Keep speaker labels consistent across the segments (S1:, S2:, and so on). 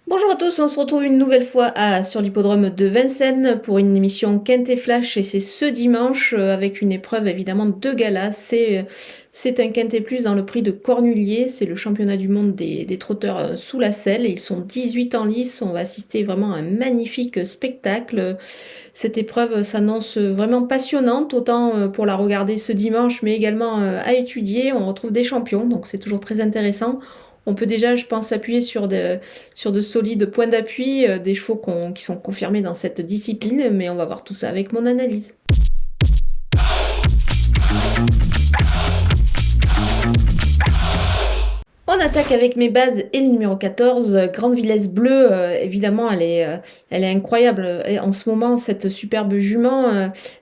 S1: Bonjour à tous, on se retrouve une nouvelle fois sur l'hippodrome de Vincennes pour une émission Quintet Flash et c'est ce dimanche avec une épreuve évidemment de gala. C'est un Quintet Plus dans le prix de Cornulier, c'est le championnat du monde des trotteurs sous la selle. Ils sont 18 en lice, on va assister vraiment à un magnifique spectacle. Cette épreuve s'annonce vraiment passionnante, autant pour la regarder ce dimanche mais également à étudier. On retrouve des champions, donc c'est toujours très intéressant. On peut déjà, je pense, s'appuyer sur de solides points d'appui, des chevaux qui sont confirmés dans cette discipline, mais on va voir tout ça avec mon analyse. On attaque avec mes bases et le numéro 14, Grande Villesse Bleue. Évidemment, elle est incroyable. Et en ce moment, cette superbe jument,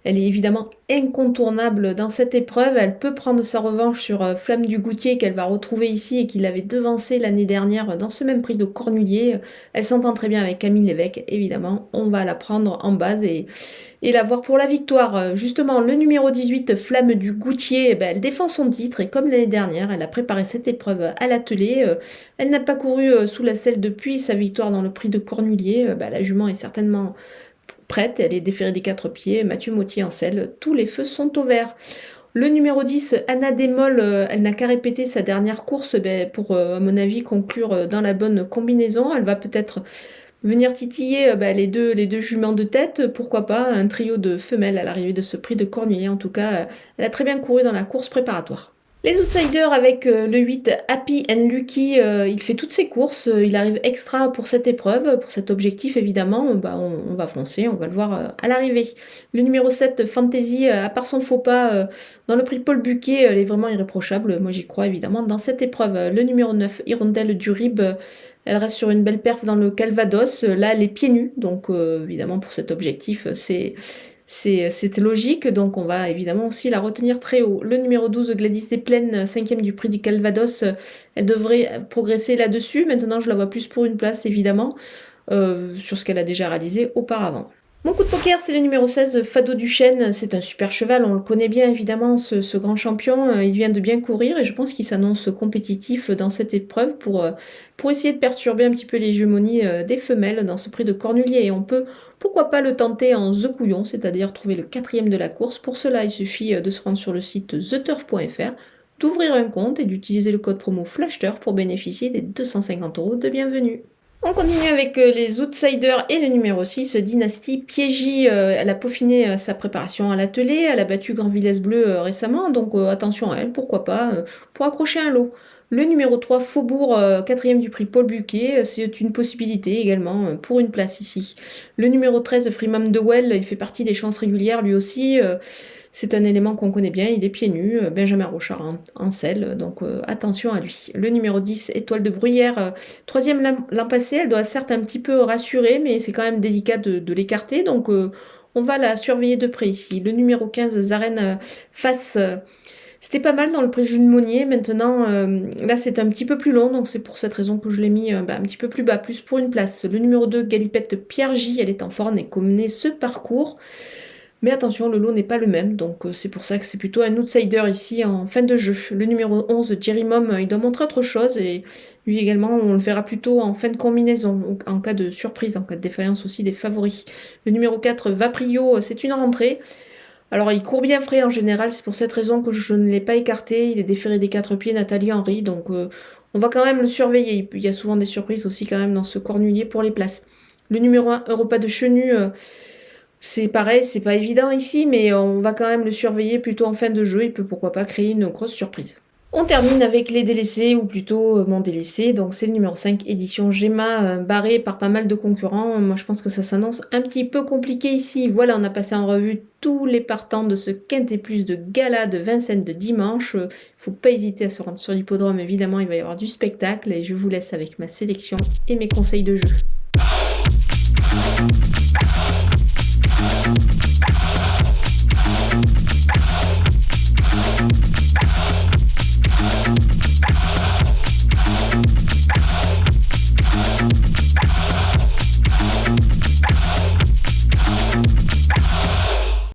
S1: elle est évidemment incontournable dans cette épreuve. Elle peut prendre sa revanche sur Flamme du Goutier qu'elle va retrouver ici et qui l'avait devancée l'année dernière dans ce même prix de Cornulier. Elle s'entend très bien avec Camille Lévesque, évidemment. On va la prendre en base et la voir pour la victoire. Justement, le numéro 18, Flamme du Goutier, elle défend son titre et comme l'année dernière, elle a préparé cette épreuve à l'atelier. Elle n'a pas couru sous la selle depuis sa victoire dans le prix de Cornulier. La jument est certainement prête, elle est déférée des 4 pieds. Mathieu Mottier en selle, tous les feux sont au vert. Le numéro 10, Anna Démol, elle n'a qu'à répéter sa dernière course pour, à mon avis, conclure dans la bonne combinaison. Elle va peut-être venir titiller les deux juments de tête, pourquoi pas, un trio de femelles à l'arrivée de ce prix de Cornulier. En tout cas, elle a très bien couru dans la course préparatoire. Les outsiders avec le 8 Happy and Lucky, il fait toutes ses courses, il arrive extra pour cette épreuve, pour cet objectif évidemment, on va foncer, on va le voir à l'arrivée. Le numéro 7 Fantasy, à part son faux pas dans le prix Paul Buquet, elle est vraiment irréprochable, moi j'y crois évidemment dans cette épreuve. Le numéro 9 Hirondelle du Rib, elle reste sur une belle perf dans le Calvados, là elle est pieds nus, donc évidemment pour cet objectif c'était logique, donc on va évidemment aussi la retenir très haut. Le numéro 12, Gladys des Plaines, 5e du prix du Calvados, elle devrait progresser là-dessus. Maintenant, je la vois plus pour une place, évidemment, sur ce qu'elle a déjà réalisé auparavant. Mon coup de poker, c'est le numéro 16, Fado Duchesne. C'est un super cheval, on le connaît bien évidemment, ce grand champion. Il vient de bien courir et je pense qu'il s'annonce compétitif dans cette épreuve pour essayer de perturber un petit peu l'hégémonie des femelles dans ce prix de Cornulier. Et on peut, pourquoi pas, le tenter en The Couillon, c'est-à-dire trouver le 4e de la course. Pour cela, il suffit de se rendre sur le site theturf.fr, d'ouvrir un compte et d'utiliser le code promo FLASHTURF pour bénéficier des 250 € de bienvenue. On continue avec les outsiders et le numéro 6, Dynastie Piégy. Elle a peaufiné sa préparation à l'atelier, elle a battu Grand Villesse Bleu récemment, donc attention à elle, pourquoi pas, pour accrocher un lot. Le numéro 3, Faubourg, 4e du prix Paul Buquet, c'est une possibilité également pour une place ici. Le numéro 13, Freeman de Well, il fait partie des chances régulières lui aussi. C'est un élément qu'on connaît bien, il est pieds nus, Benjamin Rochard en selle, donc attention à lui. Le numéro 10, Étoile de Bruyère, 3e l'an passé, elle doit certes un petit peu rassurer, mais c'est quand même délicat de l'écarter, donc on va la surveiller de près ici. Le numéro 15, Zaren Face, c'était pas mal dans le prix Jules Monnier, maintenant là c'est un petit peu plus long, donc c'est pour cette raison que je l'ai mis un petit peu plus bas, plus pour une place. Le numéro 2, Galipette Pierre J, elle est en forme et connaît ce parcours. Mais attention, le lot n'est pas le même, donc c'est pour ça que c'est plutôt un outsider ici en fin de jeu. Le numéro 11, Jerry Mom, il doit montrer autre chose, et lui également, on le verra plutôt en fin de combinaison, en cas de surprise, en cas de défaillance aussi des favoris. Le numéro 4, Vaprio, c'est une rentrée. Alors il court bien frais en général, c'est pour cette raison que je ne l'ai pas écarté, il est déféré des 4 pieds, Nathalie Henry, donc on va quand même le surveiller. Il y a souvent des surprises aussi quand même dans ce Cornulier pour les places. Le numéro 1, Europa de Chenu, c'est pareil, c'est pas évident ici, mais on va quand même le surveiller plutôt en fin de jeu. Il peut pourquoi pas créer une grosse surprise. On termine avec les délaissés, ou plutôt mon délaissé. Donc c'est le numéro 5, édition Gemma, barré par pas mal de concurrents. Moi je pense que ça s'annonce un petit peu compliqué ici. Voilà, on a passé en revue tous les partants de ce Quintet Plus de gala de Vincennes de dimanche. Il faut pas hésiter à se rendre sur l'hippodrome, évidemment il va y avoir du spectacle. Et je vous laisse avec ma sélection et mes conseils de jeu.